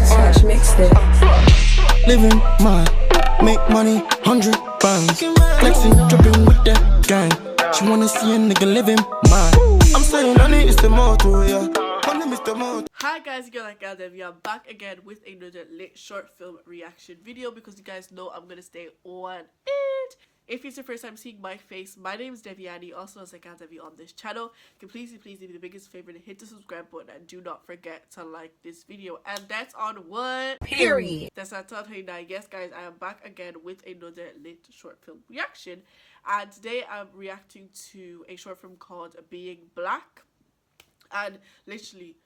Slash mixtape. Living my make money, 100 bands. Flexing, dripping with that gang. She wanna see a nigga living mine. I'm saying money is the motto, yeah. Money is the motto. Hi guys, you're like ThatGyalDevy. I'm back again with another lit short film reaction video because you guys know I'm gonna stay on it. If it's your first time seeing my face, my name is Deviány, also as ThatGyalDevy on this channel. Can please do me the biggest favor to hit the subscribe button and do not forget to like this video. And that's on what? Period. That's on 29. Yes guys, I am back again with another lit short film reaction. And today I'm reacting to a short film called Being Black. And literally,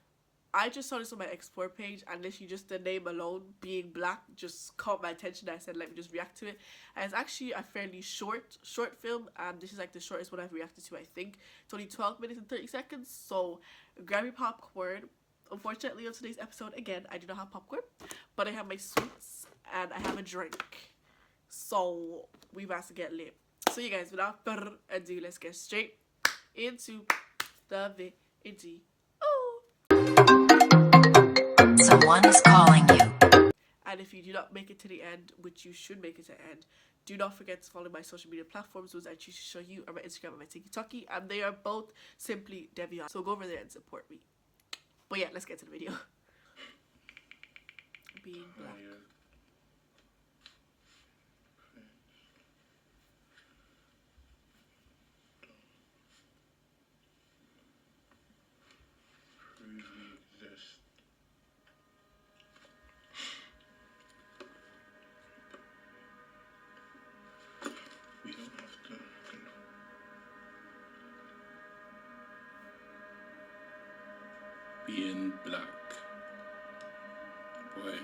I just saw this on my explore page and literally just the name alone, Being Black, just caught my attention. I said let me just react to it. And it's actually a fairly short film. This is like the shortest one I've reacted to, I think. It's only 12 minutes and 30 seconds. So grab your popcorn. Unfortunately on today's episode, again, I do not have popcorn, but I have my sweets and I have a drink. So we've asked to get lit. So you guys, without further ado, let's get straight into the video. Someone is calling you. And if you do not make it to the end, which you should make it to the end, do not forget to follow my social media platforms. Those I choose to show you are my Instagram and my TikTok, and they are both simply Deviány. So go over there and support me. But yeah, let's get to the video. Being Black. Being black, boy.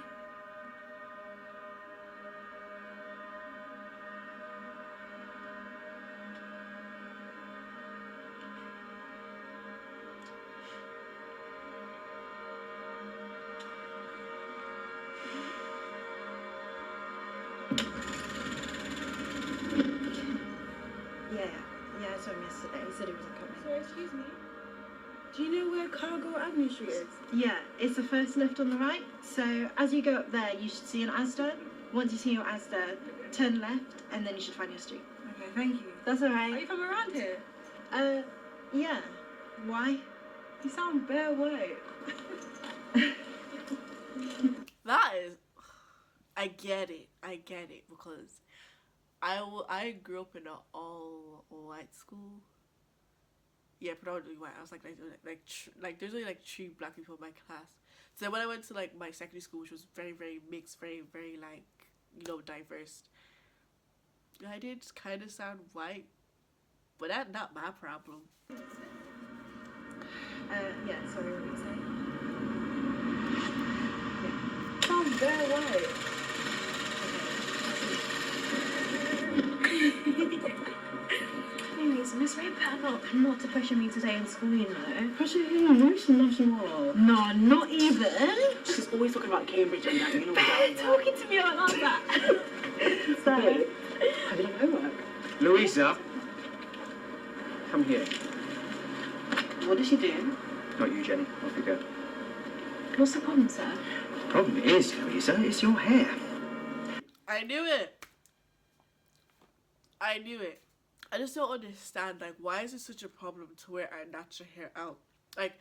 Yeah, I saw him yesterday. He said he wasn't coming. So, excuse me. Do you know where Cargo Avenue Street is? Yeah, it's the first left on the right. So as you go up there, you should see an Asda. Once you see your Asda, turn left, and then you should find your street. Okay, thank you. That's all Are right. you from around here? Yeah. Why? You sound bare white. That is, I get it because I grew up in an all white school. Yeah, predominantly white. I was like there's only like 3 black people in my class. So then when I went to like my secondary school, which was very mixed, very like, you know, diverse, I did kind of sound white, but that's not my problem. Yeah, sorry, what were you saying? You sound bare white. Anyways, Miss Ray put not to pressure me today in school, you know. Pressure you? No, she's not. No, not even. She's always talking about Cambridge and that, you know. They're talking to me like that. So, Have you done homework? Louisa, come here. What did she do? Not you, Jenny. Off you go. what's the problem, sir? The problem is, Louisa, it's your hair. I knew it. I just don't understand, like, why is it such a problem to wear our natural hair out? Like,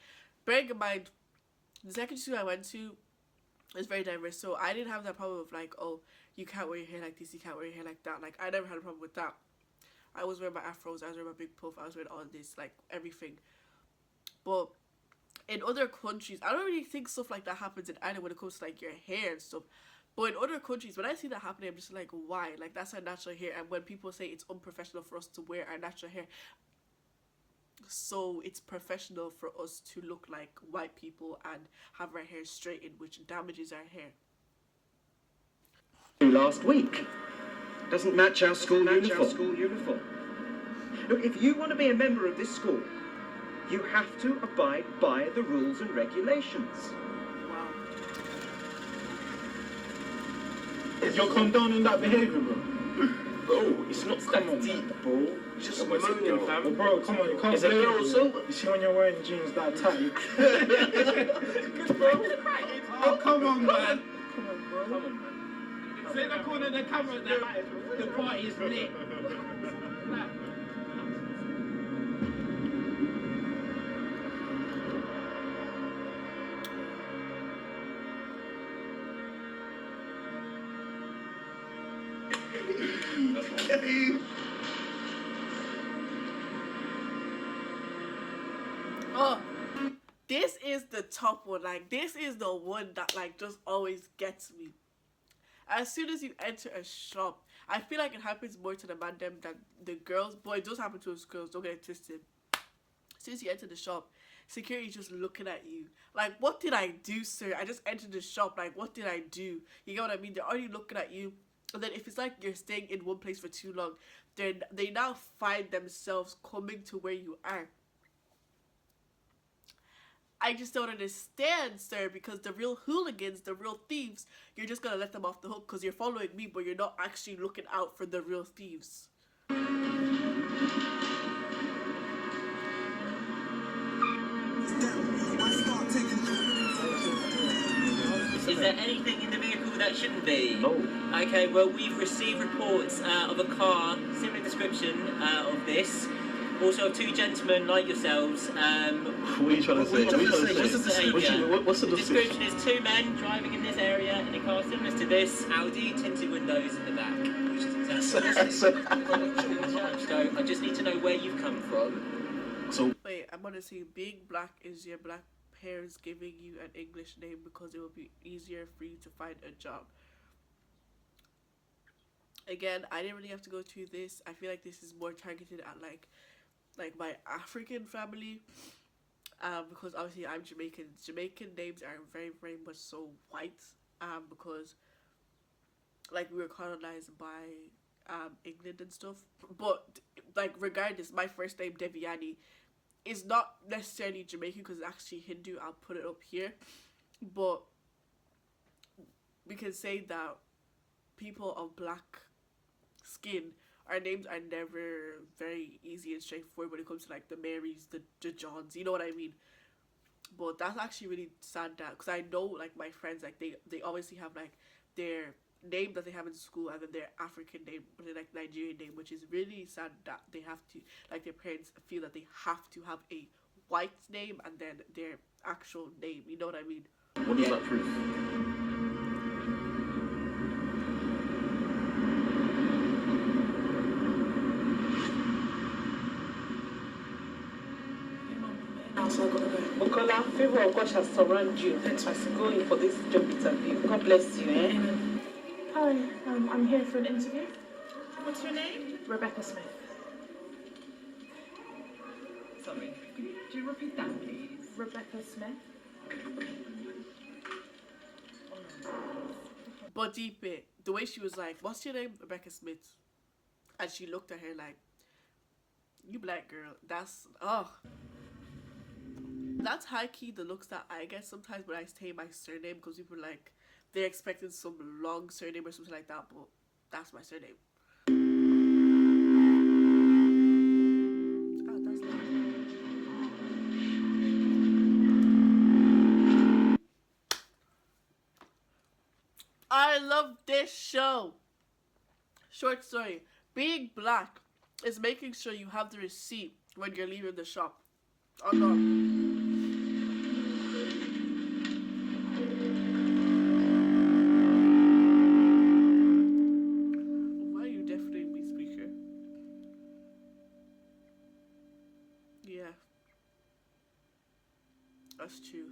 bearing in mind, the secondary school I went to is very diverse, so I didn't have that problem of, like, oh, you can't wear your hair like this, you can't wear your hair like that. Like, I never had a problem with that. I was wearing my afros, I was wearing my big puff, I was wearing all this, like, everything. But in other countries, I don't really think stuff like that happens in Ireland when it comes to, like, your hair and stuff. But in other countries, when I see that happening, I'm just like, why? Like, that's our natural hair. And when people say it's unprofessional for us to wear our natural hair, so it's professional for us to look like white people and have our hair straightened, which damages our hair. Last week. Doesn't match our school uniform. Look, if you want to be a member of this school, you have to abide by the rules and regulations. Wow. You're condoning that behaviour, bro. Bro, it's not that deep, bro. It's just moaning, fam. But bro, come on, you can't It's a blame girl, me. so... You see when you're wearing jeans that tight. Good, bro. Oh, come on, man. Come on, man. Say the corner of the camera that the party is lit. Oh, this is the top one. Like, this is the one that, like, just always gets me. As soon as you enter a shop, I feel like it happens more to the man them than the girls. But it does happen to us girls, don't get it twisted. As soon as you enter the shop, security's just looking at you. Like, what did I do, sir? I just entered the shop. Like, what did I do? You get what I mean? They're already looking at you. And then if it's like you're staying in one place for too long, then they now find themselves coming to where you are. I just don't understand, sir, because the real hooligans, the real thieves, you're just gonna let them off the hook because you're following me, but you're not actually looking out for the real thieves. Is there anything in the vehicle that shouldn't be? No. Okay, well, we've received reports of a car, similar description of this. Also of two gentlemen like yourselves. What are you trying to say? What's the description is two men driving in this area in a car similar to this, Audi, tinted windows in the back. Which is exactly so I just need to know where you've come from. So wait, I'm gonna say being black is your black parents giving you an English name because it will be easier for you to find a job. Again, I didn't really have to go through this. I feel like this is more targeted at like my African family, because obviously I'm Jamaican. Jamaican names are very, very much so white, because like we were colonized by England and stuff. But like regardless, my first name Deviány is not necessarily Jamaican because it's actually Hindu. I'll put it up here, but we can say that people of black skin, our names are never very easy and straightforward when it comes to like the Marys, the Johns, you know what I mean? But that's actually really sad that, because I know like my friends, like they obviously have like their name that they have in school and then their African name, but then like Nigerian name, which is really sad that they have to, like their parents feel that they have to have a white name and then their actual name, you know what I mean? what does that prove? Bukola, favor of God shall surround you as you go in for this job interview. God bless you, eh? Hi, I'm here for an interview. What's your name? Rebecca Smith. Sorry. Could you repeat that, please? Rebecca Smith. But deep it, the way she was like, what's your name? Rebecca Smith. And she looked at her like, you black girl, that's high key the looks that I get sometimes when I say my surname, because people are like, they're expecting some long surname or something like that, but that's my surname. Oh, that's loud. I love this show. Short story. Being black is making sure you have the receipt when you're leaving the shop. Oh no. Why are you deafening me, speaker? Yeah. That's true.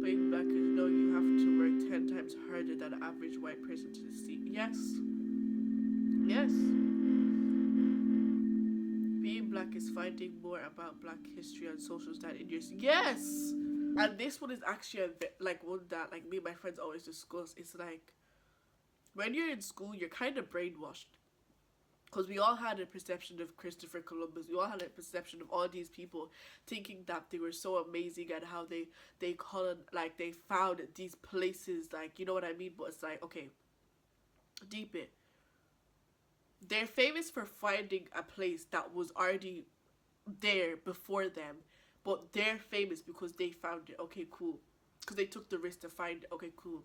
Being black is knowing you have to work 10 times harder than an average white person to see. Yes. Yes. Being black is finding more about black history and social standards. Yes! And this one is actually like one that like me and my friends always discuss. It's like when you're in school, you're kind of brainwashed. Because we all had a perception of Christopher Columbus. We all had a perception of all these people thinking that they were so amazing and how they found these places, like, you know what I mean? But it's like, okay, deep it. they're famous for finding a place that was already there before them, but they're famous because they found it. Okay, cool. Because they took the risk to find it. Okay, cool.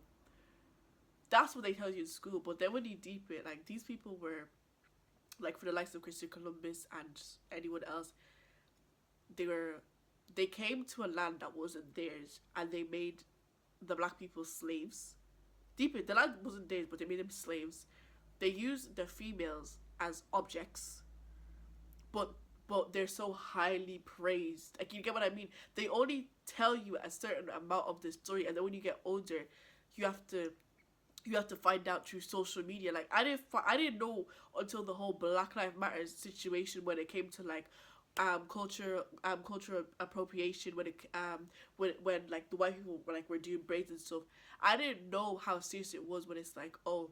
That's what they tell you in school. But then when you deep it, like, these people were, like, for the likes of Christopher Columbus and anyone else, they came to a land that wasn't theirs, and they made the black people slaves. Deep it, the land wasn't theirs, but they made them slaves. They used the females as objects, but they're so highly praised. Like, you get what I mean? They only tell you a certain amount of the story, and then when you get older, you have to find out through social media. Like, I didn't know until the whole Black Lives Matter situation, when it came to, like, cultural appropriation, when like the white people were doing braids and stuff. I didn't know how serious it was when it's like, oh,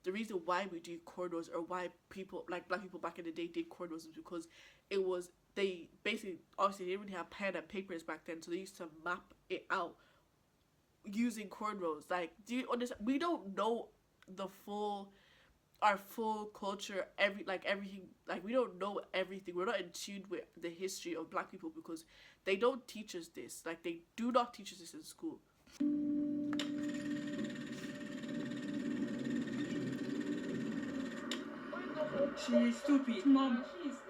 the reason why we do cornrows, or why people, like, black people back in the day did cornrows, is because it was, they basically, obviously they didn't really have pen and papers back then, so they used to map it out using cornrows. Like, do you understand? We don't know our full culture, everything, like, we don't know everything. We're not in tune with the history of black people because they don't teach us this. Like, they do not teach us this in school. She's stupid. Mom,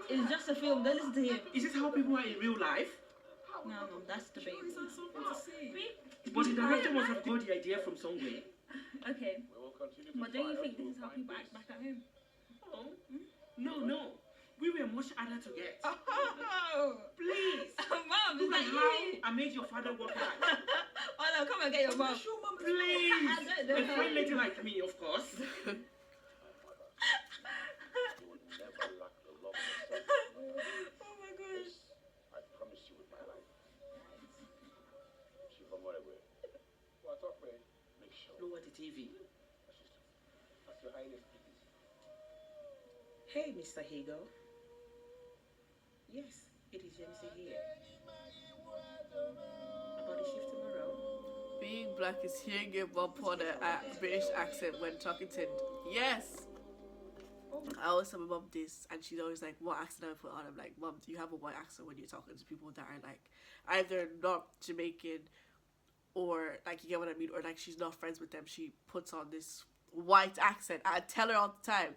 it's just a film. Don't listen to him. Is this how people are in real life? No, that's the baby. But the director must have got the idea from somewhere. Okay. But don't you think this is how people act back at home? Oh? No. We were much harder to get. Oh, Please. Mom, Look is at that how you? I made your father work hard. Oh no, come and get your mom. Please. I don't A know. fine lady like me, of course. Oh my gosh. I promise you with my life. She from whatever. What up, man? Make sure. Lower the TV. That's your highness, please. Hey, Mr. Hagel. Yes, it is James here. About the shift tomorrow. Being black is hearing your mom put a British accent when talking to. Yes. I always tell my mom this, and she's always like, what accent do I put on? I'm like, Mom, do you have a white accent when you're talking to people that are, like, either not Jamaican, or, like, you get what I mean, or, like, she's not friends with them. She puts on this white accent. I tell her all the time.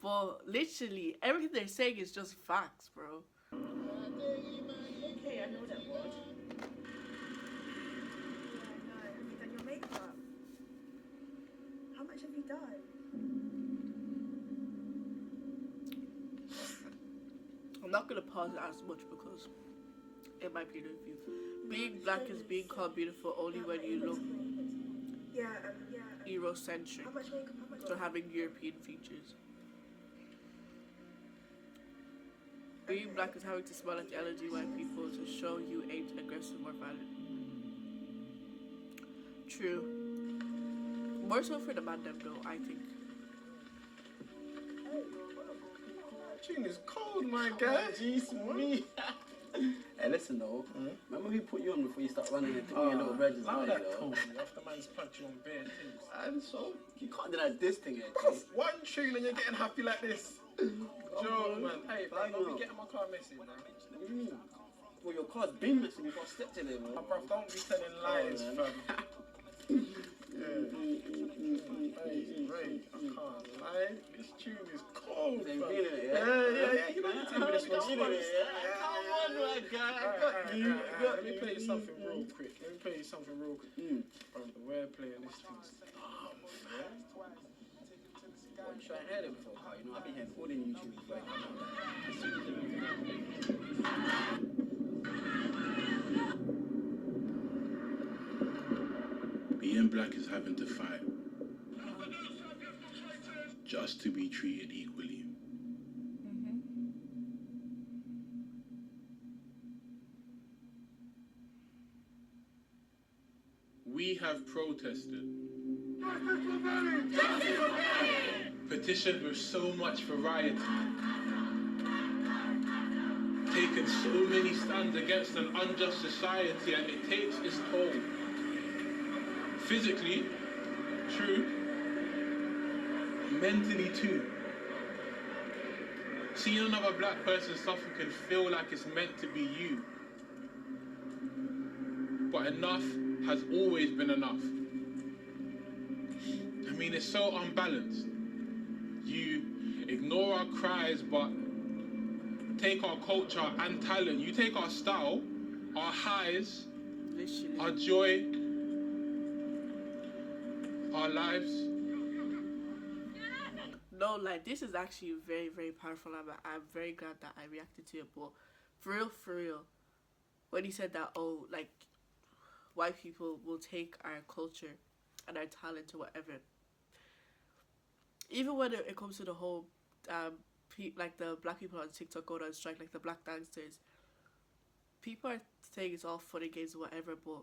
But literally, everything they're saying is just facts, bro. Okay, I know that word. Have you done your makeup? How much have you done? I'm not gonna pause it as much because it might be an interview. Being black is being called beautiful only when you look Eurocentric, How much makeup? so having European features. Being black is having to smile at the energy white people to show you ain't aggressive or violent. True. More so for the man them though, I think. Tune is cold, my guy. Jeez, me. Hey, listen though. Remember we put you on before you start running and took me a little bridges, Now you that know? cold. After man's punch you on bare things. And so you can't deny this thing, eh? Cause one tune and you're getting happy like this. Joke, man. Hey, bro, I don't know. be getting my car messy, man. Well, your car's been messy before I stepped in it, man. Bro, don't be telling lies, man. fam. Hey, Ray, I can't lie. This tune is cold, They fam. feel it, Yeah. You know you tell me this one, come on, my guy. I got you. Let me play you something real quick. Bro, the way I play this thing's dumb, man. I'm sure I heard it before, Carl. You know, I've been hearing all the YouTube before I come out. Being black is having to fight just to be treated equally. We have protested, petitioned with so much variety, taken so many stands against an unjust society, and it takes its toll. Physically, true, mentally too. Seeing another black person suffer can feel like it's meant to be you. But enough has always been enough. I mean, it's so unbalanced. You ignore our cries, but take our culture and talent. You take our style, our highs, our joy, our lives. No, like, this is actually very, very powerful. I'm very glad that I reacted to it. But for real, when he said that, oh, like, white people will take our culture and our talent or whatever. Even when it comes to the whole, like the black people on TikTok going on strike, like the black dancers, people are saying it's all fun and games or whatever, but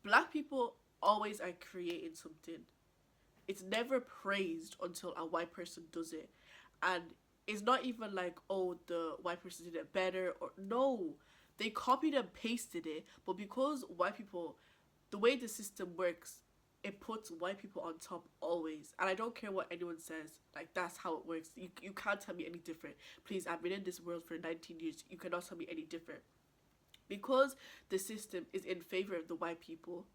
black people always are creating something. It's never praised until a white person does it. And it's not even like, oh, the white person did it better, or no. They copied and pasted it, but because white people, the way the system works, it puts white people on top always. And I don't care what anyone says, like, that's how it works. You can't tell me any different. Please, I've been in this world for 19 years. You cannot tell me any different. Because the system is in favor of the white people,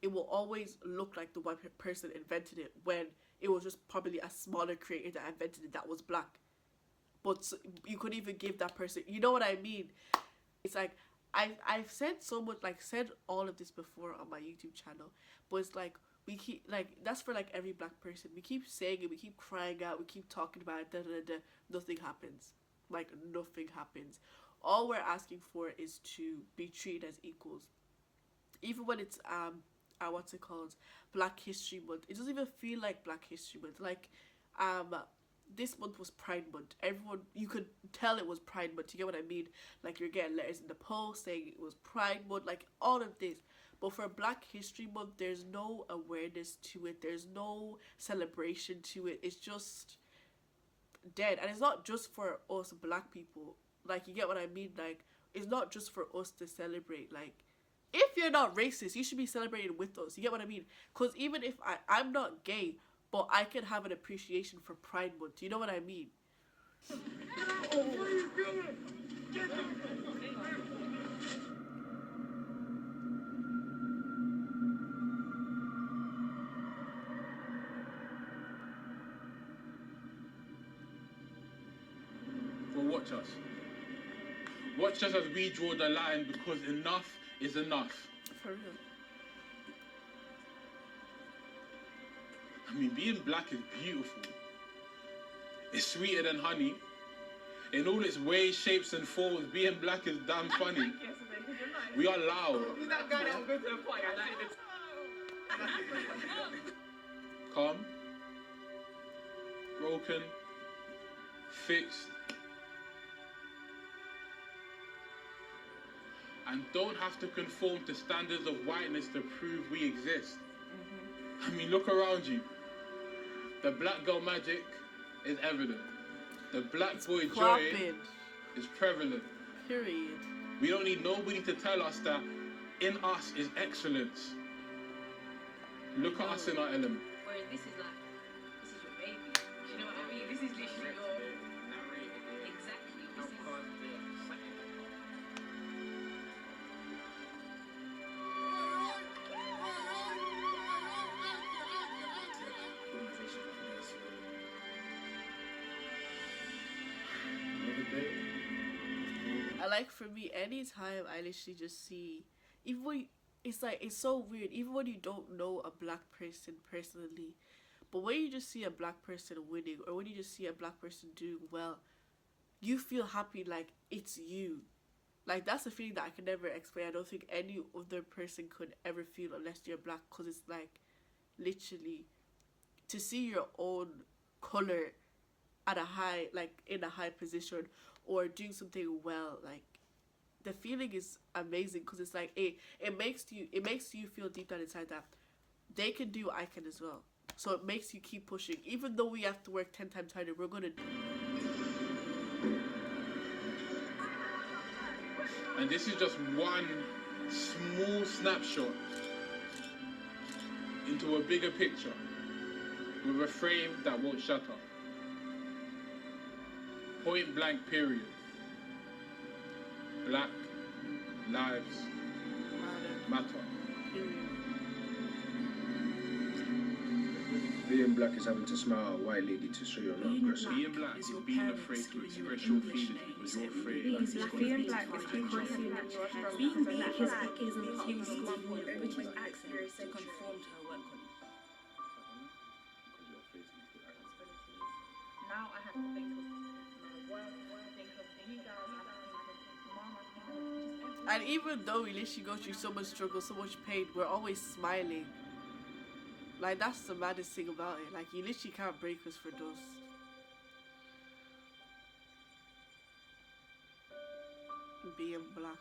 it will always look like the white person invented it when it was just probably a smaller creator that invented it that was black. But you could even give that person, you know what I mean? It's like, I've said so much, like, said all of this before on my YouTube channel, but it's like, we keep, like, that's for, like, every black person. We keep saying it, we keep crying out, we keep talking about it, nothing happens. Like, nothing happens. All we're asking for is to be treated as equals. Even when it's, what's it called, Black History Month, it doesn't even feel like Black History Month. Like, this month was Pride Month. Everyone, you could tell it was Pride Month. You get what I mean? Like, you're getting letters in the post saying it was Pride Month, like, all of this. But for Black History Month, there's no awareness to it. There's no celebration to it. It's just dead. And it's not just for us black people. Like, you get what I mean? Like, it's not just for us to celebrate. Like, if you're not racist, you should be celebrating with us. You get what I mean? Because even if I'm not gay, but I can have an appreciation for Pride Month. You know what I mean? Well, watch us. Watch us as we draw the line, because enough is enough. For real. I mean, being black is beautiful. It's sweeter than honey. In all its ways, shapes and forms, being black is damn funny. We are loud. Who's that guy that was going to the party? Calm. Broken. Fixed. And don't have to conform to standards of whiteness to prove we exist. I mean, look around you. The black girl magic is evident. The black boy joy is prevalent. Period. We don't need nobody to tell us that in us is excellence. Look at us in our element. Whereas this is like, this is your baby. Do you know what I mean? This is literally your... Exactly. This is... Like, for me, anytime I literally just see, even when it's like, it's so weird, even when you don't know a black person personally, but when you just see a black person winning, or when you just see a black person doing well, you feel happy, like, it's you. Like, that's a feeling that I can never explain. I don't think any other person could ever feel unless you're black, because it's like, literally, to see your own color at a high, like, in a high position, or doing something well, like, the feeling is amazing, because it's like, it makes you feel deep down inside that they can do, I can as well. So it makes you keep pushing, even though we have to work 10 times harder. We're gonna do. And this is just one small snapshot into a bigger picture with a frame that won't shut up. Point blank period. Black lives matter. Being black is having to smile at a white lady to show you're not aggressive. Being black is being afraid to express your feelings because you're afraid that it's going to Being be black is people assuming that you're strong. Being Being black black is isn't part of human the school school board, which which is is accurate to accurate conform to her work colleague. Now I have to think of my work, think of you guys, I have to think of mama, And even though we literally go through so much struggle, so much pain, we're always smiling. Like, that's the maddest thing about it. Like, you literally can't break us for those. Being black.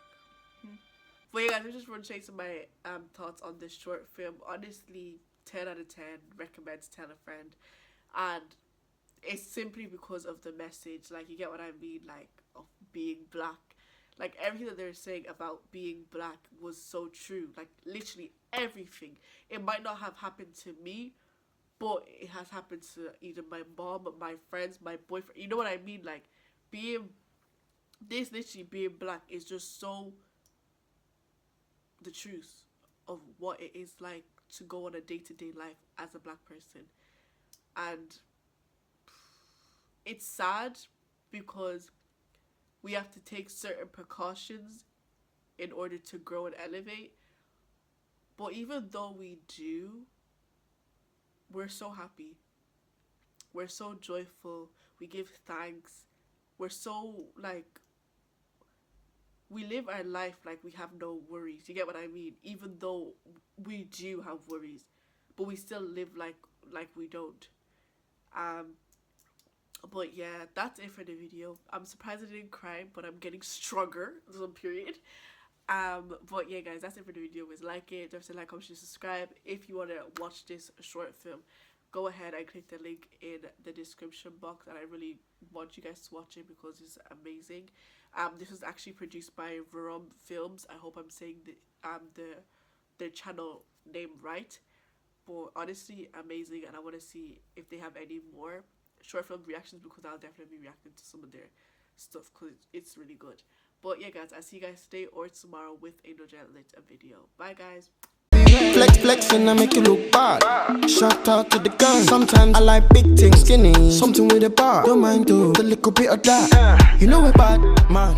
But yeah, guys, I just want to share some of my thoughts on this short film. Honestly, 10 out of 10. Recommend to tell a friend. And it's simply because of the message. Like, you get what I mean? Like, of being black. Like, everything that they're saying about being black was so true. Like, literally everything. It might not have happened to me, but it has happened to either my mom, my friends, my boyfriend. You know what I mean? Like, being black is just so the truth of what it is like to go on a day-to-day life as a black person. And it's sad because we have to take certain precautions in order to grow and elevate. But even though we do, we're so happy. We're so joyful. We give thanks. We're so, like, we live our life like we have no worries. You get what I mean? Even though we do have worries, but we still live like we don't. But yeah, that's it for the video. I'm surprised I didn't cry, but I'm getting stronger. There's a period. But yeah, guys, that's it for the video. Please like it, don't forget to like, comment, share, subscribe. If you want to watch this short film, go ahead and click the link in the description box, and I really want you guys to watch it because it's amazing. This was actually produced by Verum Films. I hope I'm saying the channel name right. But honestly, amazing, and I want to see if they have any more short film reactions, because I'll definitely be reacting to some of their stuff because it's really good. But yeah, guys, I'll see you guys today or tomorrow with a ThatGyalDevy video. Bye, guys. Flexing, I make you look bad. Shout out to the gang. Sometimes I like big things, skinny, something with a bar. Don't mind do a little bit of that. You know we're bad, man.